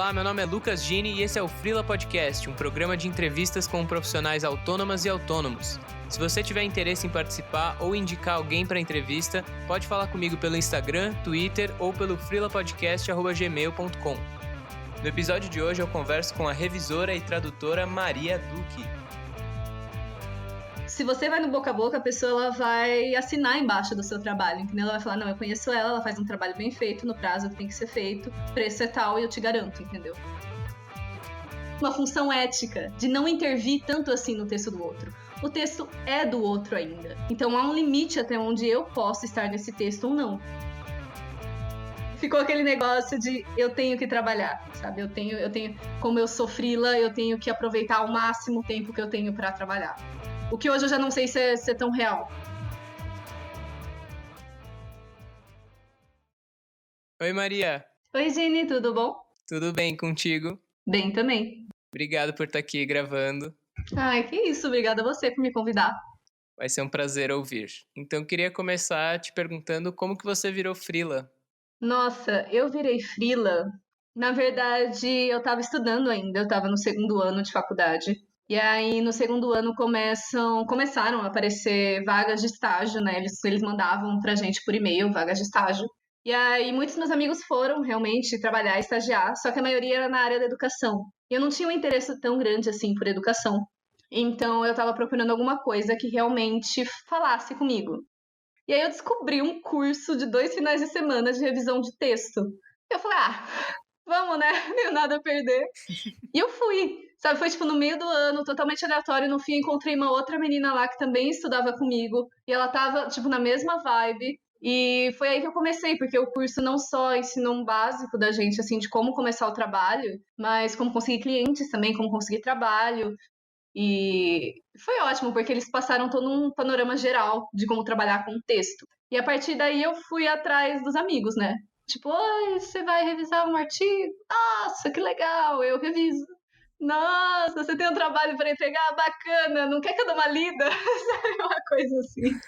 Olá, meu nome é Lucas Gini e esse é o Freela Podcast, um programa de entrevistas com profissionais autônomas e autônomos. Se você tiver interesse em participar ou indicar alguém para entrevista, pode falar comigo pelo Instagram, Twitter ou pelo freelapodcast@gmail.com. No episódio de hoje eu converso com a revisora e tradutora Maria Duque. Se você vai no boca a boca, a pessoa ela vai assinar embaixo do seu trabalho, entendeu? Ela vai falar, não, eu conheço ela faz um trabalho bem feito, no prazo que tem que ser feito, preço é tal e eu te garanto, entendeu? Uma função ética de não intervir tanto assim no texto do outro. O texto é do outro ainda, então há um limite até onde eu posso estar nesse texto ou não. Ficou aquele negócio de eu tenho que trabalhar, sabe? Eu tenho, como eu sou freela, eu tenho que aproveitar ao máximo o tempo que eu tenho para trabalhar. O que hoje eu já não sei se é tão real. Oi, Maria. Oi, Gini, tudo bom? Tudo bem contigo? Bem também. Obrigado por estar aqui gravando. Ai, que isso, obrigada a você por me convidar. Vai ser um prazer ouvir. Então, queria começar te perguntando como que você virou freela. Nossa, eu virei freela. Na verdade, eu estava estudando ainda, eu estava no segundo ano de faculdade. E aí, no segundo ano, começaram a aparecer vagas de estágio, né? Eles mandavam pra gente por e-mail vagas de estágio. E aí, muitos meus amigos foram realmente trabalhar, estagiar, só que a maioria era na área da educação. E eu não tinha um interesse tão grande assim por educação. Então, eu estava procurando alguma coisa que realmente falasse comigo. E aí, eu descobri um curso de 2 finais de semana de revisão de texto. E eu falei, vamos, né? Não tenho nada a perder. E eu fui, sabe? Foi tipo no meio do ano, totalmente aleatório. No fim, encontrei uma outra menina lá que também estudava comigo. E ela tava, tipo, na mesma vibe. E foi aí que eu comecei, porque o curso não só ensinou um básico da gente, assim, de como começar o trabalho, mas como conseguir clientes também, como conseguir trabalho. E foi ótimo, porque eles passaram todo um panorama geral de como trabalhar com o texto. E a partir daí eu fui atrás dos amigos, né? Tipo, oi, você vai revisar um artigo? Nossa, que legal, eu reviso. Nossa, você tem um trabalho para entregar? Bacana, não quer que eu dê uma lida? Sabe, uma coisa assim.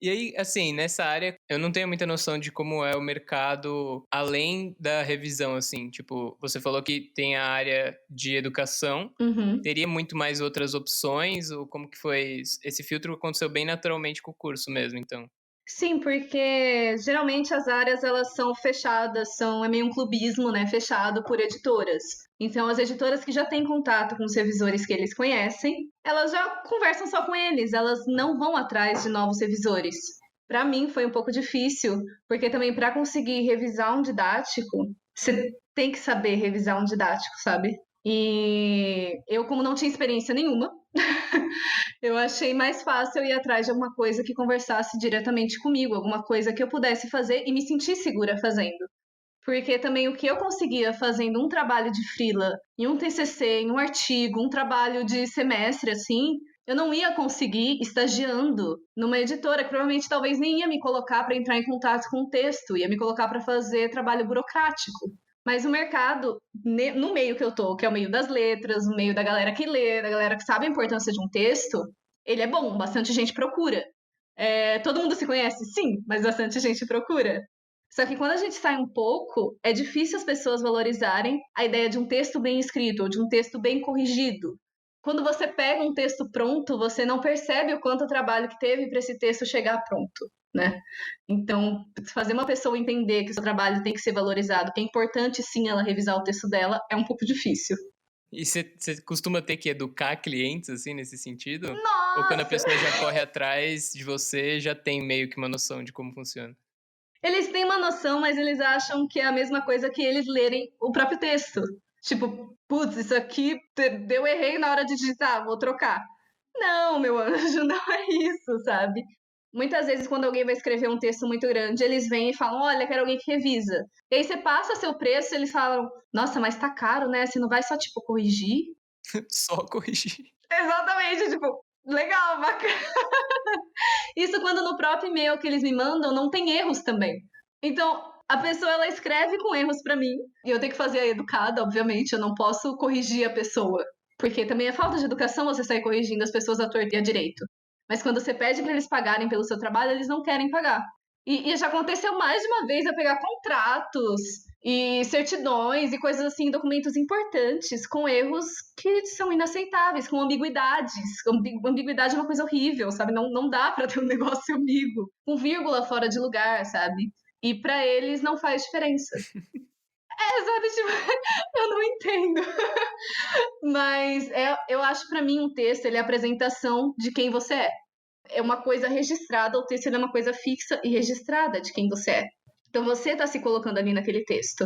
E aí, assim, nessa área, eu não tenho muita noção de como é o mercado além da revisão, assim. Tipo, você falou que tem a área de educação. Uhum. Teria muito mais outras opções? Ou como que foi? Esse filtro aconteceu bem naturalmente com o curso mesmo, então? Sim, porque geralmente as áreas elas são fechadas, é meio um clubismo, né, fechado por editoras. Então as editoras que já têm contato com os revisores que eles conhecem, elas já conversam só com eles, elas não vão atrás de novos revisores. Para mim foi um pouco difícil, porque também para conseguir revisar um didático, você tem que saber revisar um didático, sabe? E eu, como não tinha experiência nenhuma, eu achei mais fácil eu ir atrás de alguma coisa que conversasse diretamente comigo, alguma coisa que eu pudesse fazer e me sentir segura fazendo. Porque também o que eu conseguia fazendo um trabalho de freela, em um TCC, em um artigo, um trabalho de semestre, assim, eu não ia conseguir estagiando numa editora que provavelmente talvez nem ia me colocar para entrar em contato com o texto, ia me colocar para fazer trabalho burocrático. Mas o mercado, no meio que eu tô, que é o meio das letras, no meio da galera que lê, da galera que sabe a importância de um texto, ele é bom, bastante gente procura. Todo mundo se conhece? Sim, mas bastante gente procura. Só que quando a gente sai um pouco, é difícil as pessoas valorizarem a ideia de um texto bem escrito ou de um texto bem corrigido. Quando você pega um texto pronto, você não percebe o quanto trabalho que teve para esse texto chegar pronto, né? Então, fazer uma pessoa entender que o seu trabalho tem que ser valorizado, que é importante sim ela revisar o texto dela, é um pouco difícil. E você costuma ter que educar clientes, assim, nesse sentido? Nossa! Ou quando a pessoa já corre atrás de você, já tem meio que uma noção de como funciona? Eles têm uma noção, mas eles acham que é a mesma coisa que eles lerem o próprio texto. Tipo, putz, isso aqui deu errei na hora de digitar, vou trocar. Não, meu anjo, não é isso, sabe? Muitas vezes, quando alguém vai escrever um texto muito grande, eles vêm e falam: olha, quero alguém que revisa. E aí você passa seu preço e eles falam: nossa, mas tá caro, né? Você não vai só, tipo, corrigir? Só corrigir. Exatamente, tipo, legal, bacana. Isso quando no próprio e-mail que eles me mandam não tem erros também. Então, a pessoa ela escreve com erros pra mim e eu tenho que fazer a educada, obviamente, eu não posso corrigir a pessoa, porque também é falta de educação você sair corrigindo as pessoas à torta e à direito. Mas quando você pede pra eles pagarem pelo seu trabalho, eles não querem pagar. E já aconteceu mais de uma vez eu pegar contratos e certidões e coisas assim, documentos importantes, com erros que são inaceitáveis, com ambiguidades. Ambiguidade é uma coisa horrível, sabe? Não dá pra ter um negócio ambíguo, com vírgula fora de lugar, sabe? E pra eles não faz diferença. Sabe, tipo, eu não entendo. Mas eu acho pra mim um texto, ele é a apresentação de quem você é. É uma coisa registrada, o texto ele é uma coisa fixa e registrada de quem você é. Então você está se colocando ali naquele texto.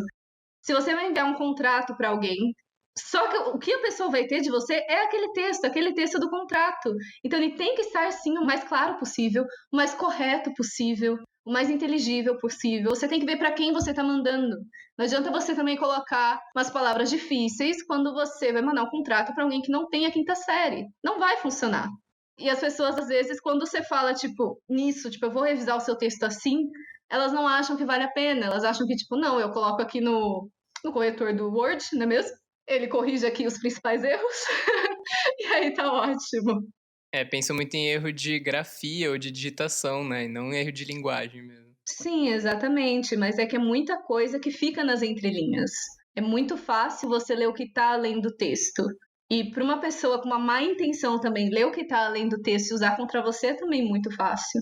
Se você vai enviar um contrato para alguém, só que o que a pessoa vai ter de você é aquele texto do contrato. Então ele tem que estar, sim, o mais claro possível, o mais correto possível, o mais inteligível possível. Você tem que ver para quem você está mandando. Não adianta você também colocar umas palavras difíceis quando você vai mandar um contrato para alguém que não tem a quinta série. Não vai funcionar. E as pessoas, às vezes, quando você fala, tipo, nisso, tipo, eu vou revisar o seu texto assim, elas não acham que vale a pena. Elas acham que, tipo, não, eu coloco aqui no corretor do Word, não é mesmo? Ele corrige aqui os principais erros. E aí tá ótimo. Pensa muito em erro de grafia ou de digitação, né? E não erro de linguagem mesmo. Sim, exatamente. Mas é que é muita coisa que fica nas entrelinhas. É muito fácil você ler o que tá além do texto. E para uma pessoa com uma má intenção também ler o que tá além do texto e usar contra você é também muito fácil.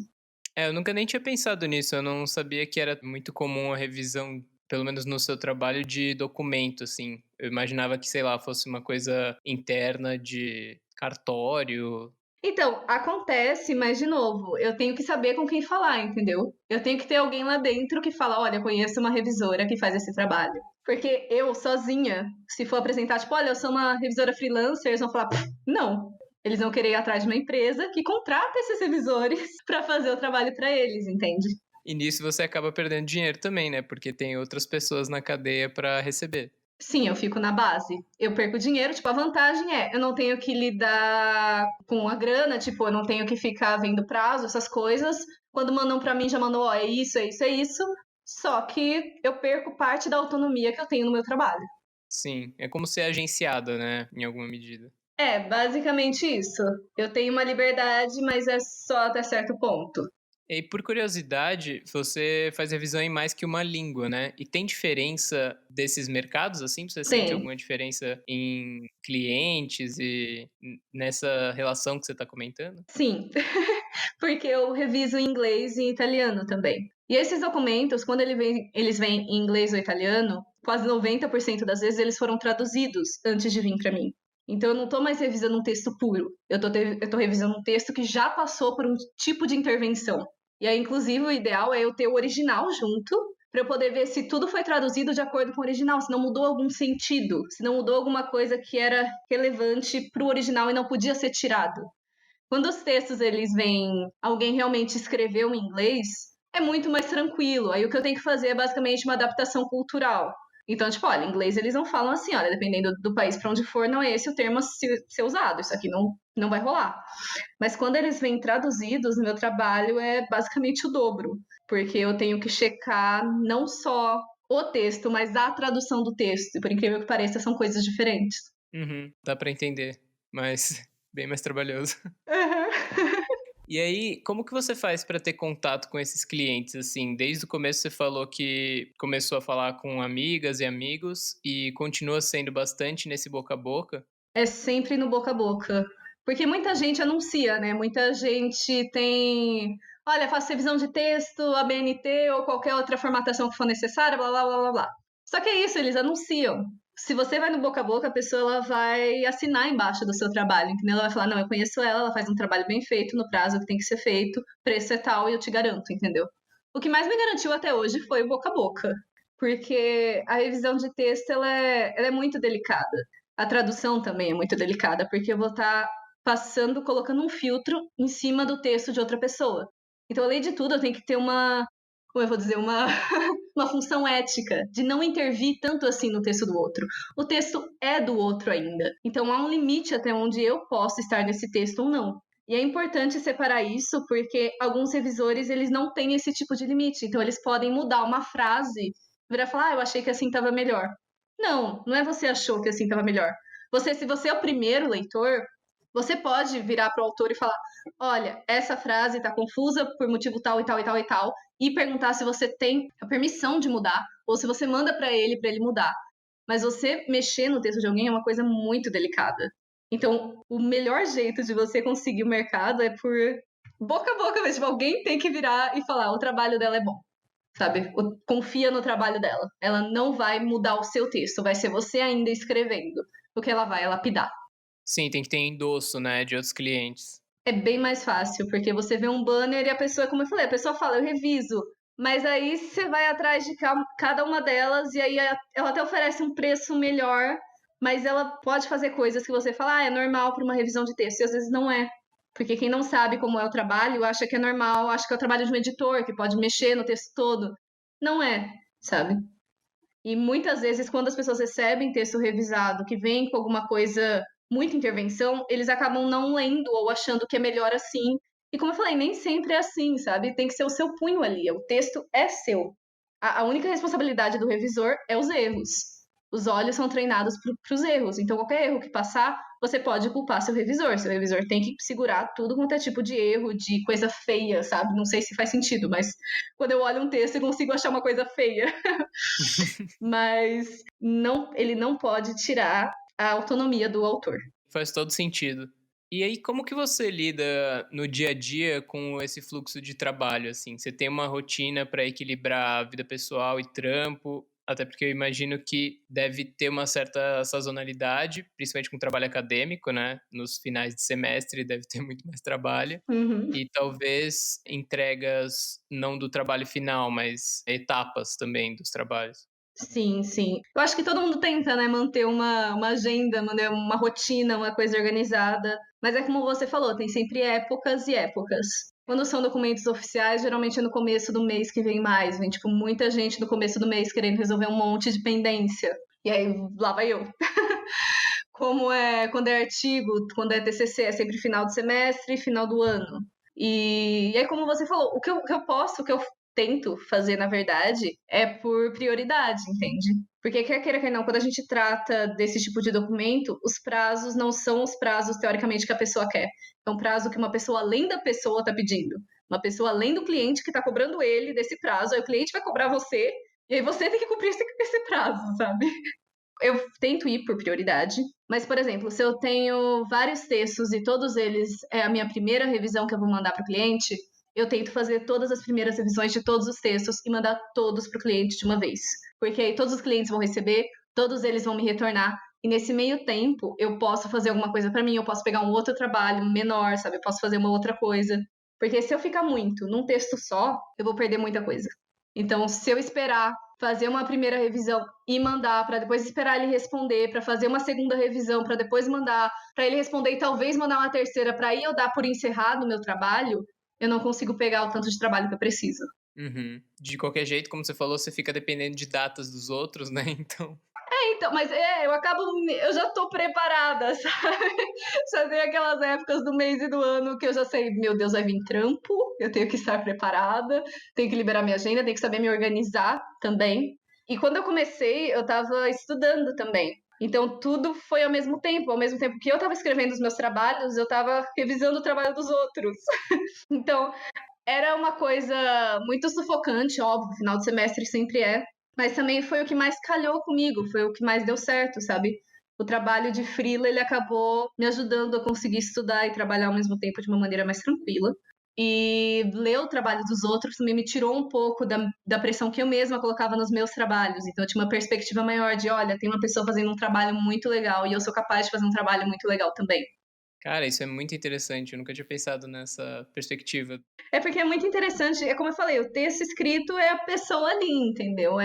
Eu nunca nem tinha pensado nisso. Eu não sabia que era muito comum a revisão, pelo menos no seu trabalho, de documento, assim. Eu imaginava que, sei lá, fosse uma coisa interna de cartório. Então, acontece, mas de novo, eu tenho que saber com quem falar, entendeu? Eu tenho que ter alguém lá dentro que fala, olha, conheço uma revisora que faz esse trabalho. Porque eu, sozinha, se for apresentar, tipo, olha, eu sou uma revisora freelancer, eles vão falar, não. Eles vão querer ir atrás de uma empresa que contrata esses revisores para fazer o trabalho para eles, entende? E nisso você acaba perdendo dinheiro também, né? Porque tem outras pessoas na cadeia para receber. Sim, eu fico na base. Eu perco dinheiro, tipo, a vantagem é, eu não tenho que lidar com a grana, tipo, eu não tenho que ficar vendo prazo, essas coisas. Quando mandam pra mim, já mandam, ó, é isso, é isso, é isso. Só que eu perco parte da autonomia que eu tenho no meu trabalho. Sim, é como ser agenciada, né? Em alguma medida. É, basicamente isso. Eu tenho uma liberdade, mas é só até certo ponto. E por curiosidade, você faz revisão em mais que uma língua, né? E tem diferença desses mercados, assim? Você sente Tem. alguma diferença em clientes e nessa relação que você está comentando? Sim, porque eu reviso em inglês e em italiano também. E esses documentos, quando eles vêm em inglês ou italiano, quase 90% das vezes eles foram traduzidos antes de vir para mim. Então eu não estou mais revisando um texto puro, eu tô revisando um texto que já passou por um tipo de intervenção. E aí, inclusive, o ideal é eu ter o original junto, para eu poder ver se tudo foi traduzido de acordo com o original, se não mudou algum sentido, se não mudou alguma coisa que era relevante para o original e não podia ser tirado. Quando os textos eles vêm, alguém realmente escreveu em inglês, é muito mais tranquilo. Aí o que eu tenho que fazer é basicamente uma adaptação cultural. Então, tipo, olha, em inglês eles não falam assim, olha, dependendo do país para onde for, não é esse o termo a ser usado, isso aqui não vai rolar. Mas quando eles vêm traduzidos no meu trabalho, é basicamente o dobro, porque eu tenho que checar não só o texto, mas a tradução do texto. E por incrível que pareça, são coisas diferentes. Uhum, dá para entender, mas bem mais trabalhoso. Uhum. E aí, como que você faz para ter contato com esses clientes, assim? Desde o começo você falou que começou a falar com amigas e amigos e continua sendo bastante nesse boca a boca. É sempre no boca a boca. Porque muita gente anuncia, né? Muita gente tem. Olha, faço revisão de texto, ABNT ou qualquer outra formatação que for necessária, blá blá blá blá blá. Só que é isso, eles anunciam. Se você vai no boca a boca, a pessoa ela vai assinar embaixo do seu trabalho, entendeu? Ela vai falar, não, eu conheço ela faz um trabalho bem feito, no prazo que tem que ser feito, preço é tal e eu te garanto, entendeu? O que mais me garantiu até hoje foi o boca a boca. Porque a revisão de texto, ela é muito delicada. A tradução também é muito delicada, porque eu vou estar passando, colocando um filtro em cima do texto de outra pessoa. Então, além de tudo, eu tenho que ter como eu vou dizer, uma função ética de não intervir tanto assim no texto do outro. O texto é do outro ainda. Então, há um limite até onde eu posso estar nesse texto ou não. E é importante separar isso porque alguns revisores, eles não têm esse tipo de limite. Então, eles podem mudar uma frase, virar e falar, eu achei que assim estava melhor. Não é você achou que assim estava melhor. Se você é o primeiro leitor, Você pode virar para o autor e falar: olha, essa frase está confusa por motivo tal e tal e tal e tal, e perguntar se você tem a permissão de mudar, ou se você manda para ele mudar. Mas você mexer no texto de alguém é uma coisa muito delicada. Então, o melhor jeito de você conseguir o mercado é por boca a boca mesmo. Alguém tem que virar e falar: o trabalho dela é bom, sabe? Confia no trabalho dela. Ela não vai mudar o seu texto, vai ser você ainda escrevendo. O que ela vai lapidar. Sim, tem que ter endosso, né, de outros clientes. É bem mais fácil, porque você vê um banner e a pessoa, como eu falei, a pessoa fala: eu reviso. Mas aí você vai atrás de cada uma delas e aí ela até oferece um preço melhor, mas ela pode fazer coisas que você fala: é normal para uma revisão de texto, e às vezes não é. Porque quem não sabe como é o trabalho acha que é normal, acha que é o trabalho de um editor, que pode mexer no texto todo. Não é, sabe? E muitas vezes, quando as pessoas recebem texto revisado que vem com alguma coisa, muita intervenção, eles acabam não lendo ou achando que é melhor assim. E como eu falei, nem sempre é assim, sabe? Tem que ser o seu punho ali. O texto é seu. A única responsabilidade do revisor é os erros. Os olhos são treinados para os erros. Então, qualquer erro que passar, você pode culpar seu revisor. Seu revisor tem que segurar tudo quanto é tipo de erro, de coisa feia, sabe? Não sei se faz sentido, mas quando eu olho um texto, eu consigo achar uma coisa feia. Mas ele não pode tirar a autonomia do autor. Faz todo sentido. E aí, como que você lida no dia a dia com esse fluxo de trabalho, assim? Você tem uma rotina para equilibrar a vida pessoal e trampo? Até porque eu imagino que deve ter uma certa sazonalidade, principalmente com trabalho acadêmico, né? Nos finais de semestre deve ter muito mais trabalho. Uhum. E talvez entregas não do trabalho final, mas etapas também dos trabalhos. Sim, sim. Eu acho que todo mundo tenta, né, manter uma agenda, manter uma rotina, uma coisa organizada. Mas é como você falou, tem sempre épocas e épocas. Quando são documentos oficiais, geralmente é no começo do mês que vem mais. Vem, tipo, muita gente no começo do mês querendo resolver um monte de pendência. E aí, lá vai eu. Como é quando é artigo, quando é TCC, é sempre final de semestre e final do ano. E aí, como você falou, o que eu tento fazer, na verdade, é por prioridade, entende? Porque quer queira, quer não, quando a gente trata desse tipo de documento, os prazos não são os prazos, teoricamente, que a pessoa quer. É um prazo que uma pessoa além da pessoa está pedindo. Uma pessoa além do cliente que está cobrando ele desse prazo. Aí o cliente vai cobrar você, e aí você tem que cumprir esse prazo, sabe? Eu tento ir por prioridade, mas, por exemplo, se eu tenho vários textos e todos eles é a minha primeira revisão que eu vou mandar para o cliente, eu tento fazer todas as primeiras revisões de todos os textos e mandar todos para o cliente de uma vez. Porque aí todos os clientes vão receber, todos eles vão me retornar, e nesse meio tempo eu posso fazer alguma coisa para mim, eu posso pegar um outro trabalho menor, sabe? Eu posso fazer uma outra coisa. Porque se eu ficar muito num texto só, eu vou perder muita coisa. Então, se eu esperar fazer uma primeira revisão e mandar para depois esperar ele responder, para fazer uma segunda revisão, para depois mandar para ele responder e talvez mandar uma terceira para aí eu dar por encerrado o meu trabalho, eu não consigo pegar o tanto de trabalho que eu preciso. Uhum. De qualquer jeito, como você falou, você fica dependendo de datas dos outros, né? Então. Então, mas eu já tô preparada, sabe? Já tem aquelas épocas do mês e do ano que eu já sei, meu Deus, vai vir trampo, eu tenho que estar preparada, tenho que liberar minha agenda, tenho que saber me organizar também. E quando eu comecei, eu tava estudando também. Então, tudo foi ao mesmo tempo que eu tava escrevendo os meus trabalhos, eu tava revisando o trabalho dos outros. Então, era uma coisa muito sufocante, óbvio, final de semestre sempre é, mas também foi o que mais calhou comigo, foi o que mais deu certo, sabe? O trabalho de freela, ele acabou me ajudando a conseguir estudar e trabalhar ao mesmo tempo de uma maneira mais tranquila. E ler o trabalho dos outros também me tirou um pouco da pressão que eu mesma colocava nos meus trabalhos. Então eu tinha uma perspectiva maior de, olha, tem uma pessoa fazendo um trabalho muito legal e eu sou capaz de fazer um trabalho muito legal também. Cara, isso é muito interessante. Eu nunca tinha pensado nessa perspectiva. É porque é muito interessante, é como eu falei, o texto escrito é a pessoa ali, entendeu?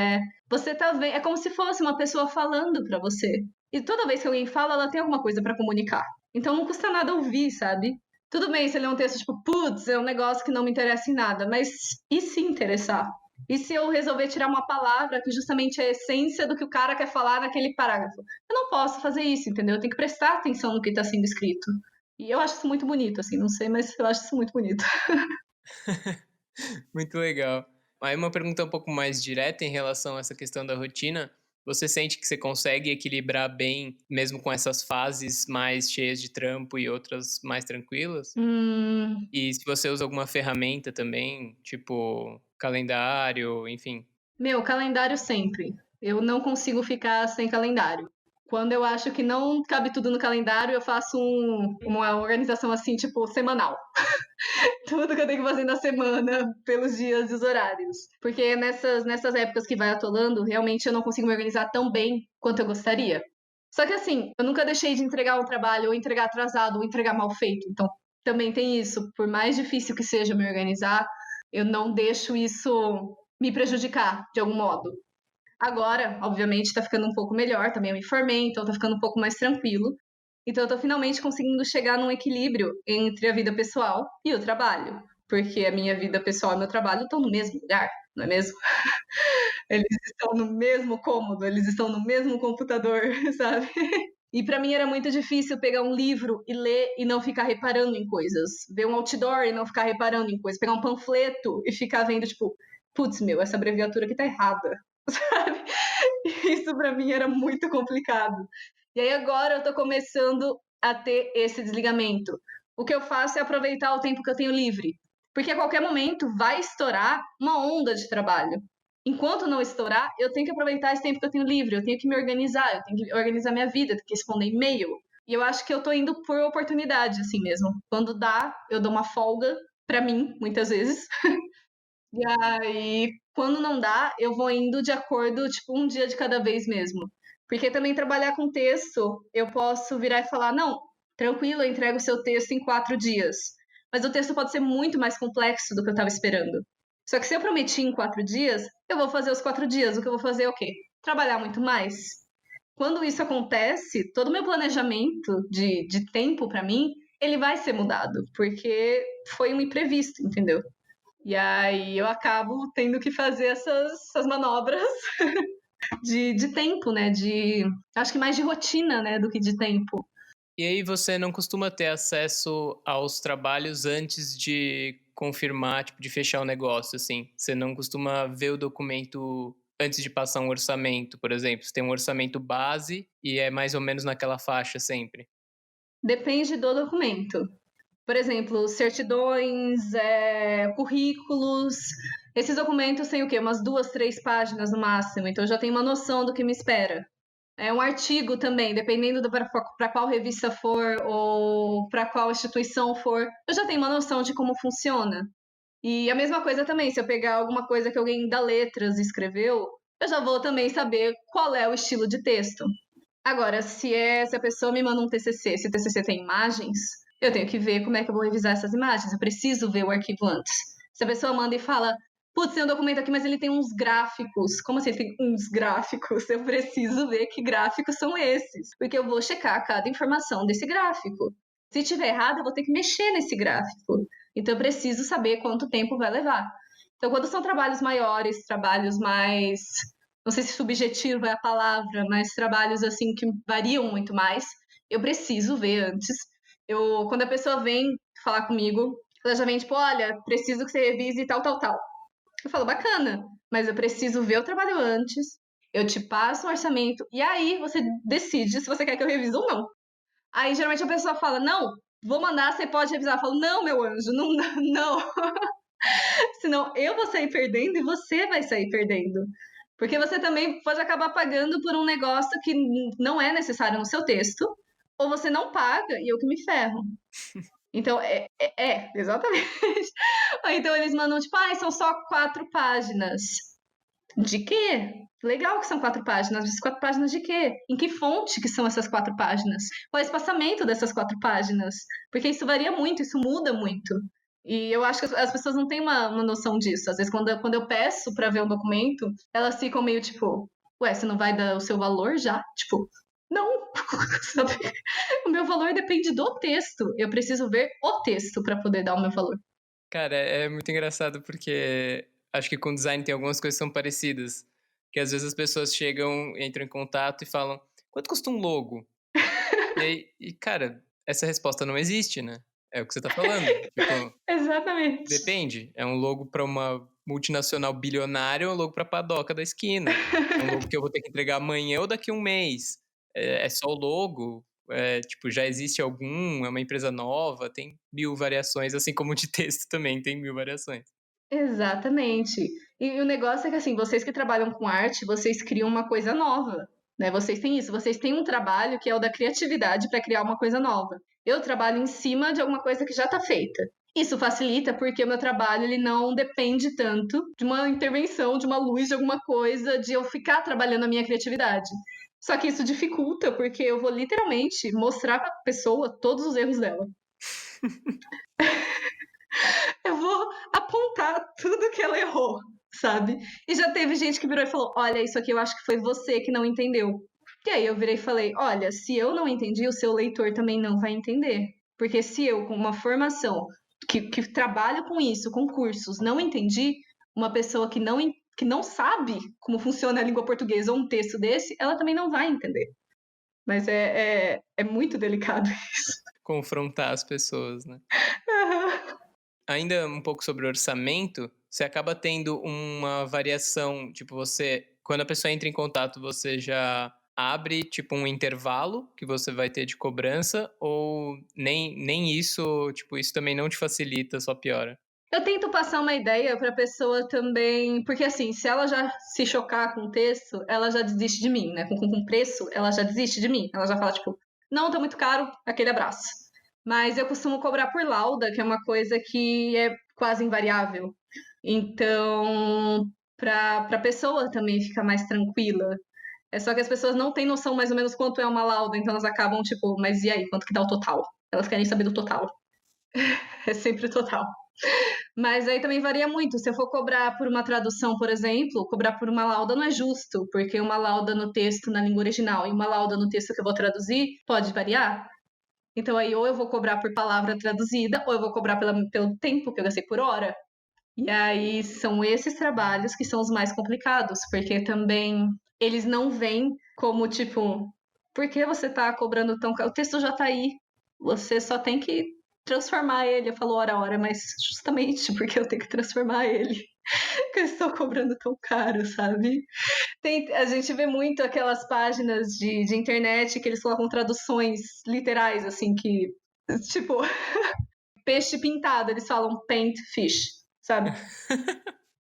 Você tá vendo, é como se fosse uma pessoa falando pra você. E toda vez que alguém fala, ela tem alguma coisa pra comunicar. Então não custa nada ouvir, sabe? Tudo bem se ler um texto tipo, putz, é um negócio que não me interessa em nada, mas e se interessar? E se eu resolver tirar uma palavra que justamente é a essência do que o cara quer falar naquele parágrafo? Eu não posso fazer isso, entendeu? Eu tenho que prestar atenção no que está sendo escrito. E eu acho isso muito bonito, assim, não sei, mas eu acho isso muito bonito. Muito legal. Aí uma pergunta um pouco mais direta em relação a essa questão da rotina. Você sente que você consegue equilibrar bem, mesmo com essas fases mais cheias de trampo e outras mais tranquilas? Hum, E se você usa alguma ferramenta também, tipo calendário, enfim. Meu, calendário sempre. Eu não consigo ficar sem calendário. Quando eu acho que não cabe tudo no calendário, eu faço uma organização assim, tipo, semanal. Tudo que eu tenho que fazer na semana, pelos dias e os horários. Porque nessas épocas que vai atolando, realmente eu não consigo me organizar tão bem quanto eu gostaria. Só que assim, eu nunca deixei de entregar um trabalho, ou entregar atrasado, ou entregar mal feito. Então, também tem isso. Por mais difícil que seja me organizar, eu não deixo isso me prejudicar de algum modo. Agora, obviamente, tá ficando um pouco melhor, também eu me formei, então tá ficando um pouco mais tranquilo. Então eu tô finalmente conseguindo chegar num equilíbrio entre a vida pessoal e o trabalho. Porque a minha vida pessoal e meu trabalho estão no mesmo lugar, não é mesmo? Eles estão no mesmo cômodo, eles estão no mesmo computador, sabe? E pra mim era muito difícil pegar um livro e ler e não ficar reparando em coisas. Ver um outdoor e não ficar reparando em coisas. Pegar um panfleto e ficar vendo, tipo, putz, meu, essa abreviatura aqui tá errada, sabe? Isso pra mim era muito complicado. E aí agora eu tô começando a ter esse desligamento. O que eu faço é aproveitar o tempo que eu tenho livre. Porque a qualquer momento vai estourar uma onda de trabalho. Enquanto não estourar, eu tenho que aproveitar esse tempo que eu tenho livre, eu tenho que me organizar, eu tenho que organizar minha vida, eu tenho que responder e-mail. E eu acho que eu tô indo por oportunidade, assim mesmo. Quando dá, eu dou uma folga pra mim, muitas vezes. E aí, quando não dá, eu vou indo de acordo, tipo, um dia de cada vez mesmo. Porque também trabalhar com texto, eu posso virar e falar, não, tranquilo, eu entrego o seu texto em 4 dias. Mas o texto pode ser muito mais complexo do que eu estava esperando. Só que se eu prometi em 4 dias, eu vou fazer os 4 dias. O que eu vou fazer é o quê? Trabalhar muito mais. Quando isso acontece, todo o meu planejamento de tempo para mim, ele vai ser mudado, porque foi um imprevisto, entendeu? E aí eu acabo tendo que fazer essas manobras de tempo, né? Acho que mais de rotina, né? Do que de tempo. E aí você não costuma ter acesso aos trabalhos antes de confirmar, tipo, de fechar o negócio, assim? Você não costuma ver o documento antes de passar um orçamento, por exemplo? Você tem um orçamento base e é mais ou menos naquela faixa sempre. Depende do documento. Por exemplo, certidões, currículos. Esses documentos têm o quê? Umas 2, 3 páginas no máximo. Então eu já tenho uma noção do que me espera. É um artigo também, dependendo para qual revista for ou para qual instituição for, eu já tenho uma noção de como funciona. E a mesma coisa também, se eu pegar alguma coisa que alguém da letras escreveu, eu já vou também saber qual é o estilo de texto. Agora, se a pessoa me manda um TCC, se o TCC tem imagens, eu tenho que ver como é que eu vou revisar essas imagens. Eu preciso ver o arquivo antes. Se a pessoa manda e fala, putz, tem um documento aqui, mas ele tem uns gráficos. Como assim ele tem uns gráficos? Eu preciso ver que gráficos são esses. Porque eu vou checar cada informação desse gráfico. Se tiver errado, eu vou ter que mexer nesse gráfico. Então, eu preciso saber quanto tempo vai levar. Então, quando são trabalhos maiores, trabalhos mais, não sei se subjetivo é a palavra, mas trabalhos assim que variam muito mais, eu preciso ver antes. Quando a pessoa vem falar comigo, ela já vem tipo, olha, preciso que você revise tal, tal, tal. Eu falo, bacana, mas eu preciso ver o trabalho antes, eu te passo um orçamento, e aí você decide se você quer que eu revise ou não. Aí geralmente a pessoa fala, não, vou mandar, você pode revisar. Eu falo, não, meu anjo, não, não. Senão eu vou sair perdendo e você vai sair perdendo. Porque você também pode acabar pagando por um negócio que não é necessário no seu texto, ou você não paga e eu que me ferro. Então, exatamente. Ou então eles mandam, tipo, são só 4 páginas. De quê? Legal que são 4 páginas. Mas 4 páginas de quê? Em que fonte que são essas 4 páginas? Qual é o espaçamento dessas 4 páginas? Porque isso varia muito, isso muda muito. E eu acho que as pessoas não têm uma noção disso. Às vezes, quando eu peço para ver um documento, elas ficam meio tipo, ué, você não vai dar o seu valor já? Tipo, não, sabe? O meu valor depende do texto. Eu preciso ver o texto para poder dar o meu valor. Cara, é muito engraçado porque acho que com design tem algumas coisas que são parecidas. Que às vezes as pessoas chegam, entram em contato e falam, quanto custa um logo? E aí, cara, essa resposta não existe, né? É o que você tá falando. Tipo, Exatamente. depende. É um logo para uma multinacional bilionária ou um logo pra padoca da esquina. É um logo que eu vou ter que entregar amanhã ou daqui a um mês. É só o logo? Tipo, já existe algum? É uma empresa nova? Tem 1000 variações, assim como o de texto também tem 1000 variações. Exatamente. E o negócio é que, assim, vocês que trabalham com arte, vocês criam uma coisa nova, né? Vocês têm isso, vocês têm um trabalho que é o da criatividade para criar uma coisa nova. Eu trabalho em cima de alguma coisa que já está feita. Isso facilita porque o meu trabalho ele não depende tanto de uma intervenção, de uma luz, de alguma coisa, de eu ficar trabalhando a minha criatividade. Só que isso dificulta porque eu vou literalmente mostrar para a pessoa todos os erros dela. Eu vou apontar tudo que ela errou, sabe? E já teve gente que virou e falou: olha, isso aqui eu acho que foi você que não entendeu. E aí eu virei e falei: olha, se eu não entendi, o seu leitor também não vai entender. Porque se eu, com uma formação que trabalha com isso, com cursos, não entendi, uma pessoa que não sabe como funciona a língua portuguesa ou um texto desse, ela também não vai entender. Mas é muito delicado isso. Confrontar as pessoas, né? Ainda um pouco sobre orçamento, você acaba tendo uma variação, tipo, quando a pessoa entra em contato, você já abre, tipo, um intervalo que você vai ter de cobrança, ou nem isso, tipo, isso também não te facilita, só piora? Eu tento passar uma ideia para a pessoa também, porque assim, se ela já se chocar com o texto, ela já desiste de mim, né? Com preço, ela já desiste de mim. Ela já fala, tipo, não, tá muito caro, aquele abraço. Mas eu costumo cobrar por lauda, que é uma coisa que é quase invariável. Então, para a pessoa também ficar mais tranquila. É só que as pessoas não têm noção mais ou menos quanto é uma lauda, então elas acabam, tipo, mas e aí, quanto que dá o total? Elas querem saber do total. É sempre o total. Mas aí também varia muito. Se eu for cobrar por uma tradução, por exemplo, cobrar por uma lauda não é justo, porque uma lauda no texto na língua original e uma lauda no texto que eu vou traduzir pode variar. Então aí ou eu vou cobrar por palavra traduzida, ou eu vou cobrar pelo tempo que eu gastei por hora. E aí são esses trabalhos que são os mais complicados, porque também eles não vêm como tipo, por que você tá cobrando tão caro? O texto já tá aí, você só tem que transformar ele. Eu falo hora, mas justamente porque eu tenho que transformar ele, que eu estou cobrando tão caro, sabe? A gente vê muito aquelas páginas de internet que eles colocam traduções literais, assim, que, tipo, peixe pintado, eles falam paint fish, sabe?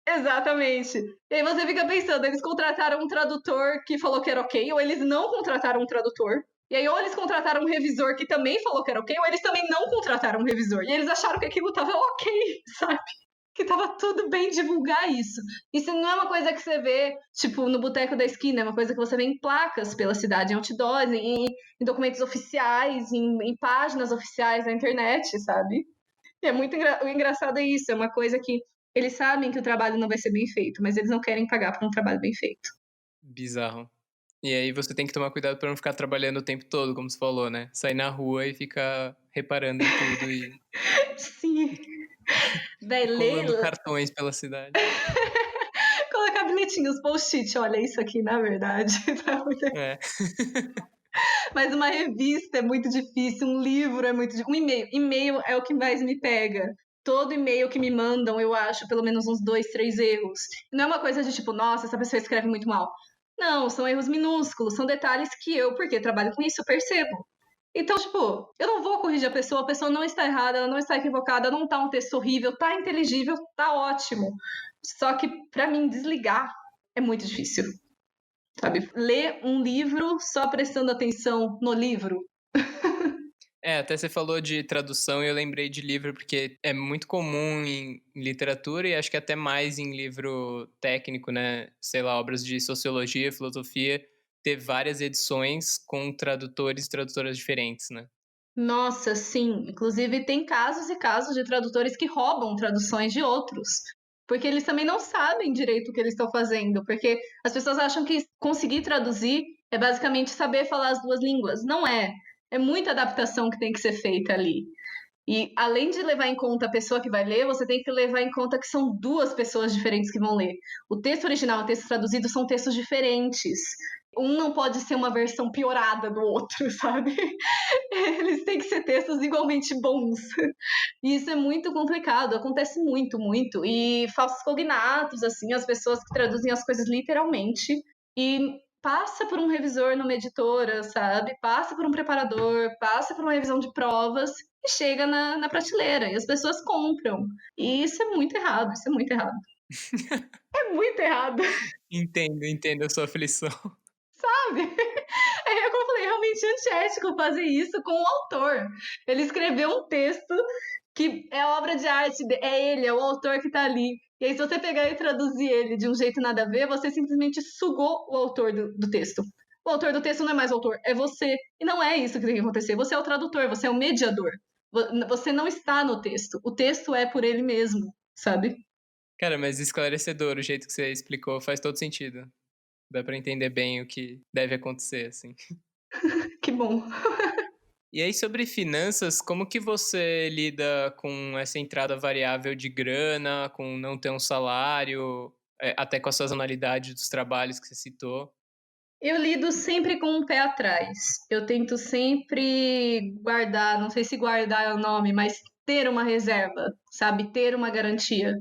Exatamente. E aí você fica pensando, eles contrataram um tradutor que falou que era ok, ou eles não contrataram um tradutor. E aí, ou eles contrataram um revisor que também falou que era ok, ou eles também não contrataram um revisor. E eles acharam que aquilo tava ok, sabe? Que tava tudo bem divulgar isso. Isso não é uma coisa que você vê, tipo, no boteco da esquina, é uma coisa que você vê em placas pela cidade, em outdoors, em documentos oficiais, em páginas oficiais da internet, sabe? E é muito o engraçado é isso, é uma coisa que eles sabem que o trabalho não vai ser bem feito, mas eles não querem pagar por um trabalho bem feito. Bizarro. E aí você tem que tomar cuidado para não ficar trabalhando o tempo todo, como você falou, né? Sair na rua e ficar reparando em tudo e Sim. colando cartões pela cidade. Colocar bilhetinhos, post-it, olha isso aqui, na verdade. É. Mas uma revista é muito difícil, um livro é muito difícil. Um e-mail. E-mail é o que mais me pega. Todo e-mail que me mandam, eu acho pelo menos uns 2, 3 erros. Não é uma coisa de tipo, nossa, essa pessoa escreve muito mal. Não, são erros minúsculos, são detalhes que eu, porque trabalho com isso, percebo. Então, tipo, eu não vou corrigir a pessoa não está errada, ela não está equivocada, não tá um texto horrível, tá inteligível, tá ótimo. Só que, pra mim, desligar é muito difícil. Sabe? Ler um livro só prestando atenção no livro. Até você falou de tradução e eu lembrei de livro porque é muito comum em literatura e acho que até mais em livro técnico, né? Sei lá, obras de sociologia, filosofia, ter várias edições com tradutores e tradutoras diferentes, né? Nossa, sim. Inclusive, tem casos e casos de tradutores que roubam traduções de outros. Porque eles também não sabem direito o que eles estão fazendo. Porque as pessoas acham que conseguir traduzir é basicamente saber falar as duas línguas. Não é. É muita adaptação que tem que ser feita ali. E além de levar em conta a pessoa que vai ler, você tem que levar em conta que são duas pessoas diferentes que vão ler. O texto original e o texto traduzido são textos diferentes. um não pode ser uma versão piorada do outro, sabe? Eles têm que ser textos igualmente bons. E isso é muito complicado, acontece muito, muito. E falsos cognatos, assim, as pessoas que traduzem as coisas literalmente e passa por um revisor numa editora, sabe? Passa por um preparador, passa por uma revisão de provas e chega na prateleira. E as pessoas compram. E isso é muito errado, isso é muito errado. É muito errado. Entendo a sua aflição. Sabe? É como eu falei, realmente antiético fazer isso com o autor. Ele escreveu um texto que é obra de arte, é ele, é o autor que tá ali. E aí, se você pegar e traduzir ele de um jeito nada a ver, você simplesmente sugou o autor do texto. O autor do texto não é mais o autor, é você. E não é isso que tem que acontecer. Você é o tradutor, você é o mediador. Você não está no texto. O texto é por ele mesmo, sabe? Cara, mas esclarecedor, o jeito que você explicou faz todo sentido. Dá pra entender bem o que deve acontecer, assim. Que bom. E aí, sobre finanças, como que você lida com essa entrada variável de grana, com não ter um salário, até com a sazonalidade dos trabalhos que você citou? Eu lido sempre com um pé atrás. Eu tento sempre guardar, não sei se guardar é o nome, mas ter uma reserva, sabe? Ter uma garantia.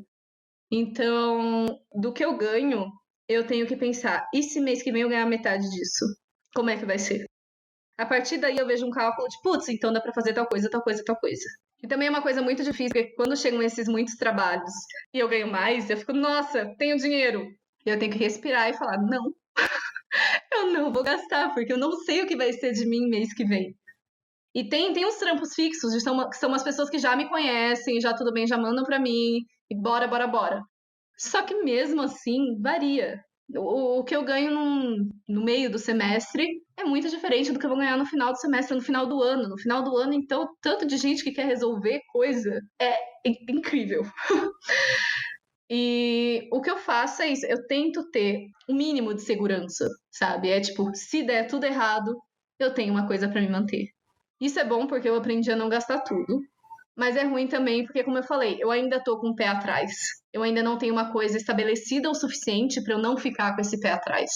Então, do que eu ganho, eu tenho que pensar, e se mês que vem eu ganhar metade disso? Como é que vai ser? A partir daí eu vejo um cálculo de, putz, então dá pra fazer tal coisa, tal coisa, tal coisa. E também é uma coisa muito difícil, porque quando chegam esses muitos trabalhos e eu ganho mais, eu fico, nossa, tenho dinheiro. E eu tenho que respirar e falar, não, eu não vou gastar, porque eu não sei o que vai ser de mim mês que vem. E tem uns trampos fixos, que são umas pessoas que já me conhecem, já tudo bem, já mandam pra mim, e bora, bora, bora. Só que mesmo assim, varia. O que eu ganho no meio do semestre é muito diferente do que eu vou ganhar no final do semestre, no final do ano. No final do ano, então, tanto de gente que quer resolver coisa é incrível. E o que eu faço é isso, eu tento ter um mínimo de segurança, sabe? É tipo, se der tudo errado, eu tenho uma coisa pra me manter. Isso é bom porque eu aprendi a não gastar tudo. Mas é ruim também porque, como eu falei, eu ainda tô com o pé atrás. Eu ainda não tenho uma coisa estabelecida o suficiente pra eu não ficar com esse pé atrás.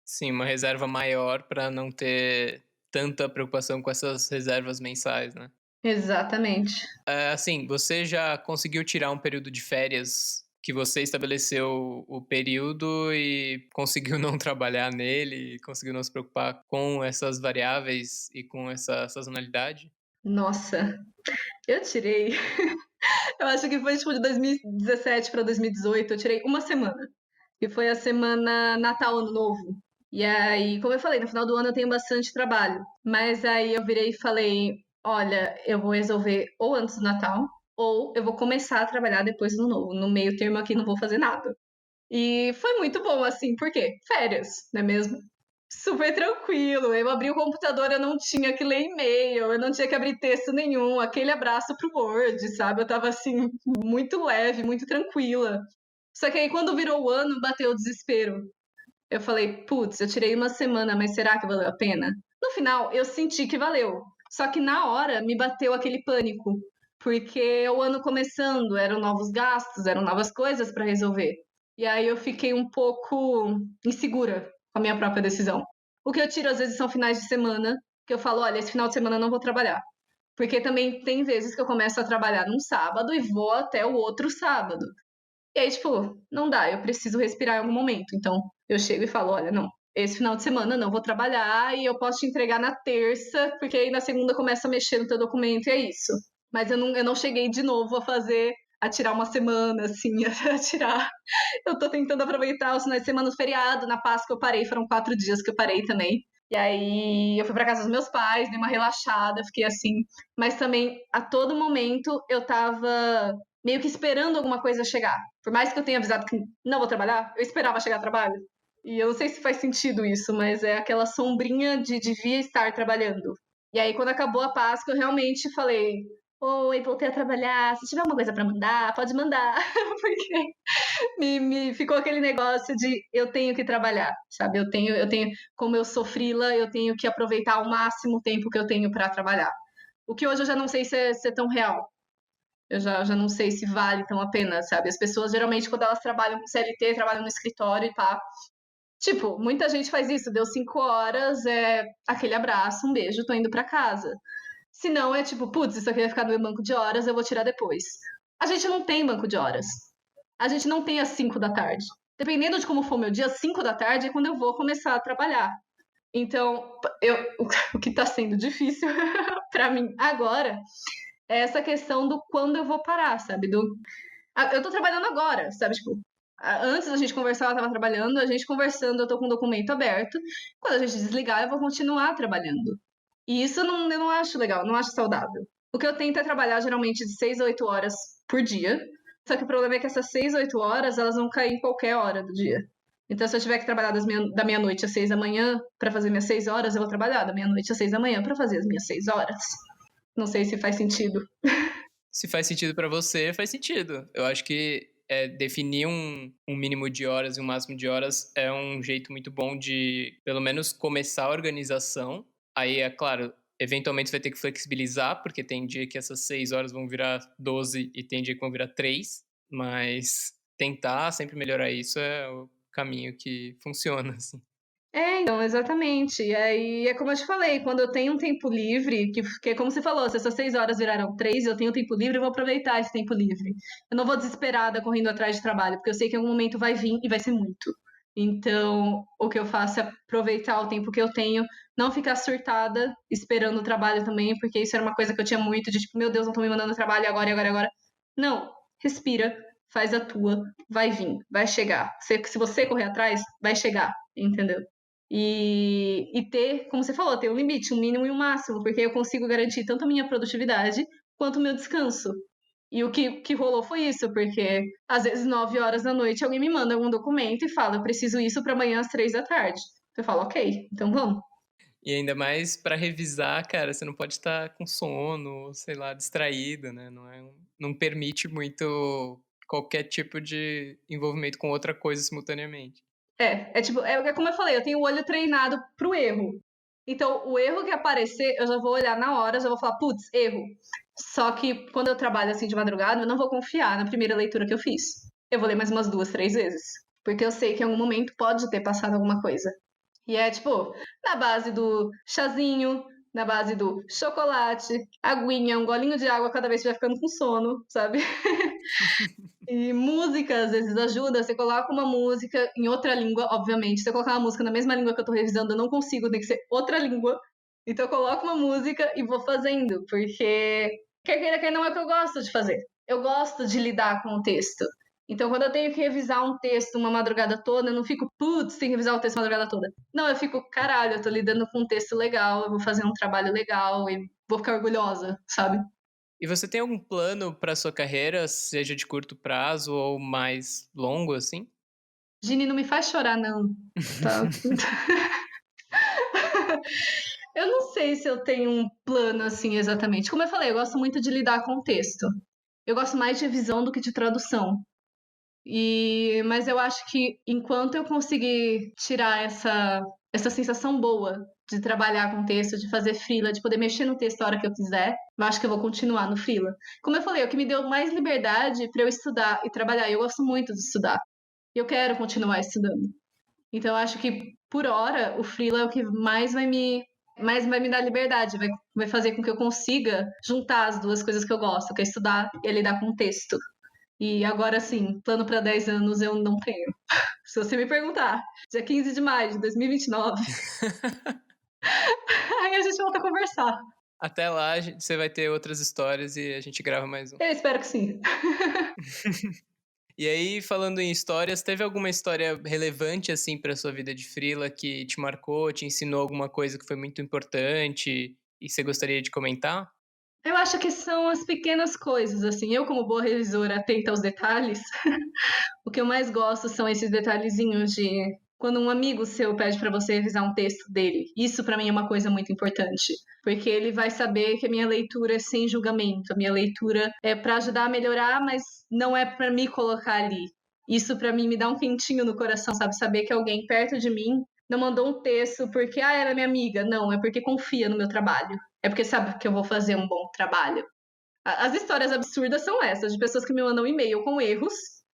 Sim, uma reserva maior para não ter tanta preocupação com essas reservas mensais, né? Exatamente. Assim, você já conseguiu tirar um período de férias que você estabeleceu o período e conseguiu não trabalhar nele, e conseguiu não se preocupar com essas variáveis e com essa sazonalidade? Nossa, eu tirei. Eu acho que foi tipo de 2017 pra 2018, eu tirei uma semana. E foi a semana Natal Ano Novo. E aí, como eu falei, no final do ano eu tenho bastante trabalho. Mas aí eu virei e falei: olha, eu vou resolver ou antes do Natal, ou eu vou começar a trabalhar depois do Ano Novo. No meio termo aqui não vou fazer nada. E foi muito bom, assim, por quê? Férias, não é mesmo? Super tranquilo. Eu abri o computador, eu não tinha que ler e-mail, eu não tinha que abrir texto nenhum. Aquele abraço pro Word, sabe? Eu tava assim, muito leve, muito tranquila. Só que aí quando virou o ano, bateu o desespero. Eu falei, putz, eu tirei uma semana, mas será que valeu a pena? No final, eu senti que valeu. Só que na hora me bateu aquele pânico. Porque o ano começando, eram novos gastos, eram novas coisas para resolver. E aí eu fiquei um pouco insegura com a minha própria decisão. O que eu tiro às vezes são finais de semana, que eu falo, olha, esse final de semana eu não vou trabalhar. Porque também tem vezes que eu começo a trabalhar num sábado e vou até o outro sábado. E aí, tipo, não dá, eu preciso respirar em algum momento. Então, eu chego e falo, olha, não, esse final de semana não vou trabalhar e eu posso te entregar na terça, porque aí na segunda começa a mexer no teu documento e é isso. Mas eu não cheguei de novo a tirar uma semana, assim, a tirar. Eu tô tentando aproveitar os finais de semana do feriado, na Páscoa eu parei, foram 4 dias que eu parei também. E aí eu fui pra casa dos meus pais, dei uma relaxada, fiquei assim. Mas também, a todo momento, eu tava meio que esperando alguma coisa chegar. Por mais que eu tenha avisado que não vou trabalhar, eu esperava chegar a trabalho. E eu não sei se faz sentido isso, mas é aquela sombrinha de devia estar trabalhando. E aí, quando acabou a Páscoa, eu realmente falei: oi, voltei a trabalhar. Se tiver alguma coisa pra mandar, pode mandar. Porque me ficou aquele negócio de eu tenho que trabalhar, sabe? Eu tenho, como eu sou freela, eu tenho que aproveitar ao máximo o tempo que eu tenho pra trabalhar. O que hoje eu já não sei se é tão real. Eu já não sei se vale tão a pena, sabe? As pessoas, geralmente, quando elas trabalham com CLT, trabalham no escritório e pá, Tipo, muita gente faz isso, deu 5 horas, é aquele abraço, um beijo, tô indo pra casa. Se não, é tipo, putz, isso aqui vai ficar no meu banco de horas, eu vou tirar depois. A gente não tem banco de horas. A gente não tem às 5 da tarde. Dependendo de como for meu dia, às 5 da tarde é quando eu vou começar a trabalhar. Então, o que tá sendo difícil pra mim agora é essa questão do quando eu vou parar, sabe? Eu tô trabalhando agora, sabe? Tipo, antes da gente conversar, eu tava trabalhando, a gente conversando, eu tô com o documento aberto. Quando a gente desligar, eu vou continuar trabalhando. E isso eu não acho legal, não acho saudável. O que eu tento é trabalhar geralmente de 6 a 8 horas por dia. Só que o problema é que essas 6 a 8 horas, elas vão cair em qualquer hora do dia. Então, se eu tiver que trabalhar da meia-noite às 6 da manhã para fazer minhas 6 horas, eu vou trabalhar da meia-noite às 6 da manhã para fazer as minhas 6 horas. Não sei se faz sentido. Se faz sentido pra você, faz sentido. Eu acho que definir um mínimo de horas e um máximo de horas é um jeito muito bom de, pelo menos, começar a organização. Aí, é claro, eventualmente você vai ter que flexibilizar, porque tem dia que essas 6 horas vão virar 12 e tem dia que vão virar 3. Mas tentar sempre melhorar isso é o caminho que funciona, assim. Então, exatamente. E aí, é como eu te falei, quando eu tenho um tempo livre, que é como você falou, se essas 6 horas viraram 3, eu tenho tempo livre, eu vou aproveitar esse tempo livre. Eu não vou desesperada correndo atrás de trabalho, porque eu sei que em algum momento vai vir e vai ser muito. Então, o que eu faço é aproveitar o tempo que eu tenho, não ficar surtada esperando o trabalho também, porque isso era uma coisa que eu tinha muito, de tipo, meu Deus, não estão me mandando trabalho agora, agora, agora. Não, respira, faz a tua, vai vir, vai chegar. Se você correr atrás, vai chegar, entendeu? E ter, como você falou, ter um limite, um mínimo e um máximo, porque eu consigo garantir tanto a minha produtividade quanto o meu descanso. E o que rolou foi isso, porque às vezes 9 horas da noite alguém me manda algum documento e fala, eu preciso isso para amanhã às 3 da tarde. Eu falo, ok, então vamos. E ainda mais pra revisar, cara, você não pode estar com sono, sei lá, distraído, né? Não permite muito qualquer tipo de envolvimento com outra coisa simultaneamente. É tipo, é como eu falei, eu tenho o olho treinado pro erro. Então, o erro que aparecer, eu já vou olhar na hora, já vou falar, putz, erro. Só que quando eu trabalho assim de madrugada, eu não vou confiar na primeira leitura que eu fiz. Eu vou ler mais umas 2, 3 vezes. Porque eu sei que em algum momento pode ter passado alguma coisa. E é tipo, na base do chazinho, na base do chocolate, aguinha, um golinho de água cada vez que vai ficando com sono, sabe? E música às vezes ajuda. Você coloca uma música em outra língua, obviamente. Se eu colocar uma música na mesma língua que eu tô revisando, eu não consigo, tem que ser outra língua. Então eu coloco uma música e vou fazendo, porque quer queira, quer não é o que eu gosto de fazer. Eu gosto de lidar com o texto. Então, quando eu tenho que revisar um texto uma madrugada toda, eu não fico, putz, tem que revisar o texto uma madrugada toda. Não, eu fico, caralho, eu tô lidando com um texto legal, eu vou fazer um trabalho legal e vou ficar orgulhosa, sabe? E você tem algum plano pra sua carreira, seja de curto prazo ou mais longo, assim? Gini, não me faz chorar, não. Tá? Eu não sei se eu tenho um plano assim exatamente. Como eu falei, eu gosto muito de lidar com o texto. Eu gosto mais de revisão do que de tradução. Mas eu acho que enquanto eu conseguir tirar essa sensação boa de trabalhar com texto, de fazer freela, de poder mexer no texto a hora que eu quiser, eu acho que eu vou continuar no freela. Como eu falei, é o que me deu mais liberdade para eu estudar e trabalhar. Eu gosto muito de estudar. E eu quero continuar estudando. Então eu acho que por hora o freela é o que mais vai me dar liberdade, vai fazer com que eu consiga juntar as duas coisas que eu gosto, que é estudar e lidar com o texto. E agora sim, plano para 10 anos eu não tenho. Se você me perguntar, dia 15 de maio de 2029, aí a gente volta a conversar. Até lá, você vai ter outras histórias e a gente grava mais um. Eu espero que sim. E aí, falando em histórias, teve alguma história relevante, assim, pra sua vida de freela que te marcou, te ensinou alguma coisa que foi muito importante e você gostaria de comentar? Eu acho que são as pequenas coisas, assim. Eu, como boa revisora, atenta aos detalhes, o que eu mais gosto são esses detalhezinhos de quando um amigo seu pede para você revisar um texto dele. Isso para mim é uma coisa muito importante, porque ele vai saber que a minha leitura é sem julgamento, a minha leitura é para ajudar a melhorar, mas não é para me colocar ali. Isso para mim me dá um quentinho no coração, sabe? Saber que alguém perto de mim não mandou um texto porque ela é minha amiga, não, é porque confia no meu trabalho. É porque sabe que eu vou fazer um bom trabalho. As histórias absurdas são essas, de pessoas que me mandam e-mail com erros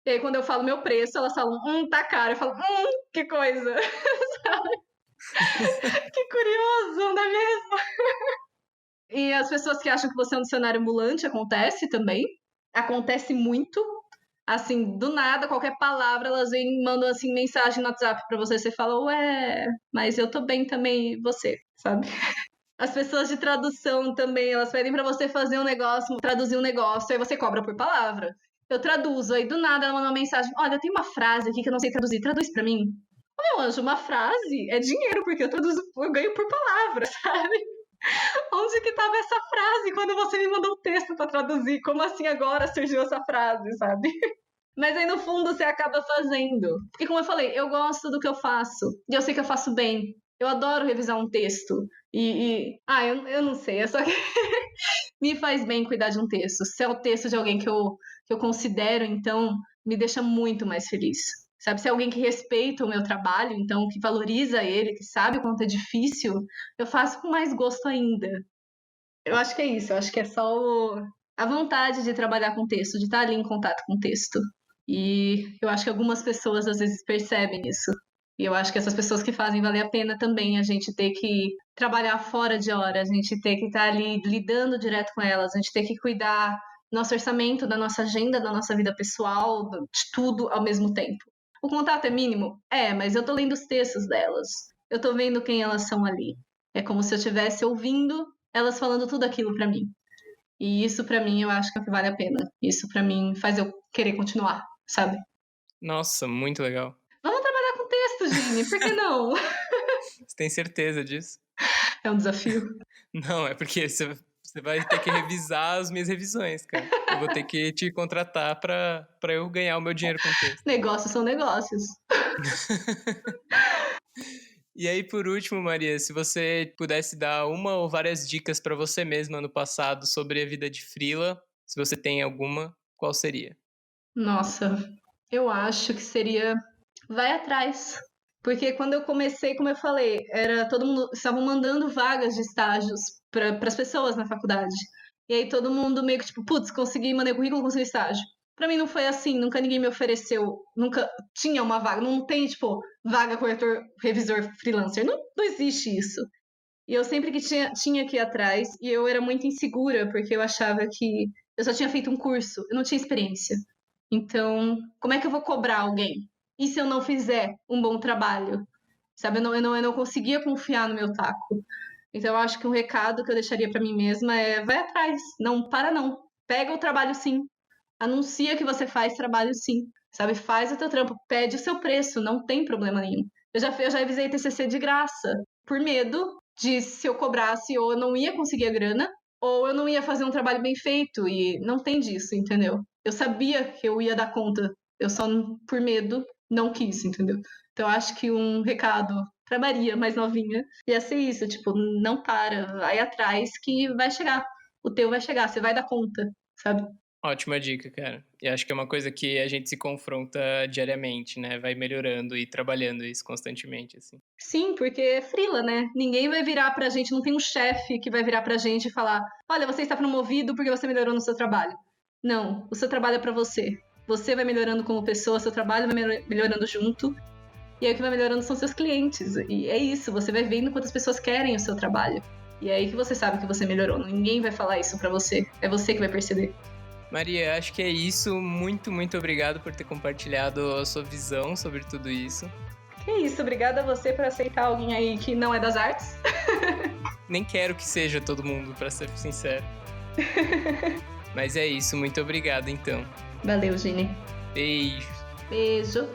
E aí, quando eu falo meu preço, elas falam, tá caro. Eu falo, que coisa. Sabe? Que curioso, não é mesmo? E as pessoas que acham que você é um dicionário ambulante, acontece também. Acontece muito. Assim, do nada, qualquer palavra, elas vêm, mandam, assim, mensagem no WhatsApp pra você. Você fala, ué, mas eu tô bem também, e você, sabe? As pessoas de tradução também, elas pedem pra você fazer um negócio, traduzir um negócio, aí você cobra por palavra. Eu traduzo, aí do nada ela manda uma mensagem, olha, tem uma frase aqui que eu não sei traduzir, traduz pra mim. Meu anjo, uma frase é dinheiro, porque eu ganho por palavra, sabe? Onde que tava essa frase quando você me mandou o texto pra traduzir? Como assim agora surgiu essa frase, sabe? Mas aí no fundo você acaba fazendo. Porque como eu falei, eu gosto do que eu faço. E eu sei que eu faço bem. Eu adoro revisar um texto. Eu não sei, é só que me faz bem cuidar de um texto. Se é o texto de alguém que eu considero, então me deixa muito mais feliz. Sabe, se é alguém que respeita o meu trabalho, então que valoriza ele, que sabe o quanto é difícil, eu faço com mais gosto ainda. Eu acho que é isso, eu acho que é só a vontade de trabalhar com texto, de estar ali em contato com o texto. E eu acho que algumas pessoas às vezes percebem isso. E eu acho que essas pessoas que fazem valer a pena também a gente ter que trabalhar fora de hora, a gente ter que estar ali lidando direto com elas, a gente ter que cuidar do nosso orçamento, da nossa agenda, da nossa vida pessoal, de tudo ao mesmo tempo. O contato é mínimo? É, mas eu tô lendo os textos delas. Eu tô vendo quem elas são ali. É como se eu estivesse ouvindo elas falando tudo aquilo pra mim. E isso pra mim eu acho que é o que vale a pena. Isso pra mim faz eu querer continuar, sabe? Nossa, muito legal. Vamos trabalhar com texto, Gini, por que não? Você tem certeza disso? É um desafio. Não, é porque você vai ter que revisar as minhas revisões, cara. Eu vou ter que te contratar pra eu ganhar o meu dinheiro com texto. Negócios são negócios. E aí, por último, Maria, se você pudesse dar uma ou várias dicas pra você mesma no passado sobre a vida de freela, se você tem alguma, qual seria? Nossa, eu acho que seria vai atrás. Porque quando eu comecei, como eu falei, era todo mundo estavam mandando vagas de estágios para as pessoas na faculdade. E aí todo mundo meio que tipo, putz, consegui, mandei currículo, consegui estágio. Pra mim não foi assim, nunca ninguém me ofereceu, nunca tinha uma vaga, não tem tipo vaga corretor, revisor, freelancer, não existe isso. E eu sempre que tinha que ir atrás, e eu era muito insegura, porque eu achava que eu só tinha feito um curso, eu não tinha experiência. Então, como é que eu vou cobrar alguém? E se eu não fizer um bom trabalho? Sabe, eu não conseguia confiar no meu taco. Então, eu acho que um recado que eu deixaria para mim mesma é vai atrás, não para não. Pega o trabalho sim. Anuncia que você faz trabalho sim. Sabe, faz o teu trampo, pede o seu preço, não tem problema nenhum. Eu já revisei TCC de graça, por medo de se eu cobrasse ou eu não ia conseguir a grana, ou eu não ia fazer um trabalho bem feito, e não tem disso, entendeu? Eu sabia que eu ia dar conta, eu só, por medo, não quis, entendeu? Então, eu acho que um recado pra Maria, mais novinha, ia ser isso, tipo, não para, vai atrás que vai chegar. O teu vai chegar, você vai dar conta, sabe? Ótima dica, cara. E acho que é uma coisa que a gente se confronta diariamente, né? Vai melhorando e trabalhando isso constantemente, assim. Sim, porque é freela, né? Ninguém vai virar pra gente, não tem um chefe que vai virar pra gente e falar: olha, você está promovido porque você melhorou no seu trabalho. Não, o seu trabalho é pra você. Você vai melhorando como pessoa, seu trabalho vai melhorando junto. E aí o que vai melhorando são seus clientes. E é isso, você vai vendo quantas pessoas querem o seu trabalho. E é aí que você sabe que você melhorou. Ninguém vai falar isso pra você. É você que vai perceber. Maria, acho que é isso. Muito, muito obrigado por ter compartilhado a sua visão sobre tudo isso. Que isso, obrigada a você por aceitar alguém aí que não é das artes. Nem quero que seja todo mundo, pra ser sincero. Mas é isso, muito obrigado então. Valeu, Gini. Beijo. Beijo.